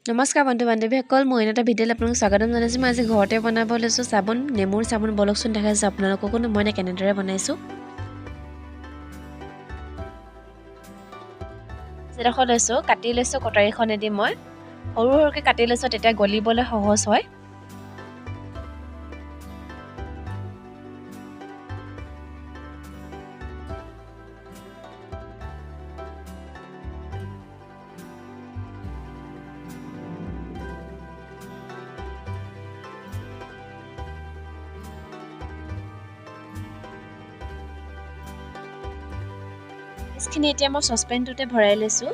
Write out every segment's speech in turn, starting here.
নমস্কাৰ বন্ধু বান্ধৱীসকল মই এটা ভিডিঅ'ত আপোনালোকক স্বাগতম জনাইছোঁ মই আজি ঘৰতে বনাব লৈছোঁ চাবোন নেমুৰ চাবোন বলকচোন দেখাইছোঁ আপোনালোককো মই কেনেদৰে বনাইছোঁ যেডোখৰ লৈছোঁ কাটি লৈছোঁ কটাৰীখনেদি মই সৰু সৰুকৈ কাটি লৈছোঁ তেতিয়া গলিবলৈ সহজ হয় পেষ্টখিনি এতিয়া মই সসপেনটোতে ভৰাই লৈছোঁ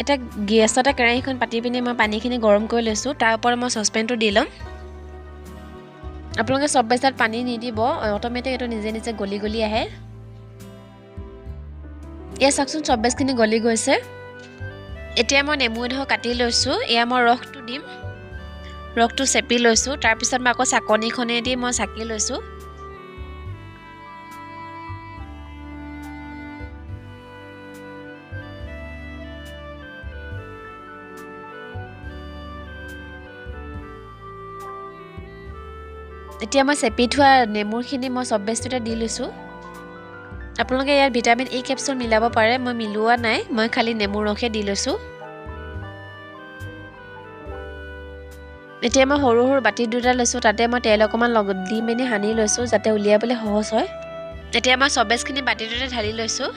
এটা গেছতে কেৰাহীখন পাতি পিনি মই পানীখিনি গৰম কৰি লৈছোঁ তাৰ ওপৰত মই সসপেনটো দি ল'ম আপোনালোকে সব বেচাত পানী নিদিব অটোমেটিক এটো নিজে নিজে গলি গলি আহে এয়া চাকচোন সব বেছখিনি গলি গৈছে এতিয়া মই নেমু এডোখৰ কাটি লৈছোঁ এয়া মই ৰসটো দিম ৰসটো চেপি লৈছোঁ তাৰ পিছত মই আকৌ চাকনিখনেদি মই চাকি লৈছোঁ এতিয়া মই চেপি থোৱা নেমুৰখিনি মই সব বেছটোতে দি লৈছোঁ আপোনালোকে ইয়াত ভিটামিন ই কেপচুল মিলাব পাৰে মই মিলোৱা নাই মই খালি নেমুৰ ৰসে দি লৈছোঁ এতিয়া মই সৰু সৰু বাটি দুটা লৈছোঁ তাতে মই তেল অকমান দি মেনি হানি লৈছোঁ যাতে উলিয়াবলৈ সহজ হয় এতিয়া মই সব বেছখিনি বাটিটোতে ঢালি লৈছোঁ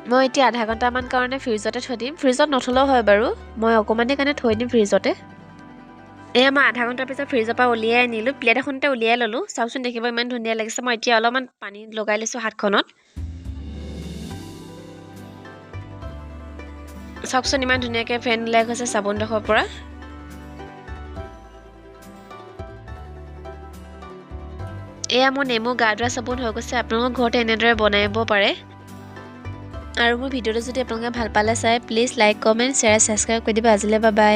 মই এতিয়া আধা ঘণ্টামান কাৰণে ফ্ৰিজতে থৈ দিম ফ্ৰিজত নথলেও হয় বাৰু মই অকমানে কাৰণে থৈ দিম ফ্ৰিজতে এয়া মই আধা ঘণ্টাৰ পিছত ফ্ৰিজৰ পৰা উলিয়াই আনিলোঁ প্লেট এখনতে উলিয়াই ল'লোঁ চাওকচোন দেখিব ইমান ধুনীয়া লাগিছে মই এতিয়া অলপমান পানী লগাই লৈছোঁ হাতখনত চাওকচোন ইমান ধুনীয়াকৈ ফেন ওলাই গৈছে চাবোনডোখৰ পৰা এয়া মোৰ নেমু গা ধোৱা চাবোন হৈ গৈছে আপোনালোকৰ ঘৰতে এনেদৰে বনাব পাৰে আৰু মোৰ ভিডিঅ'টো যদি আপোনালোকে ভাল পালে চাই please like comment share subscribe কৰি দিব আজিলৈ বাই বাই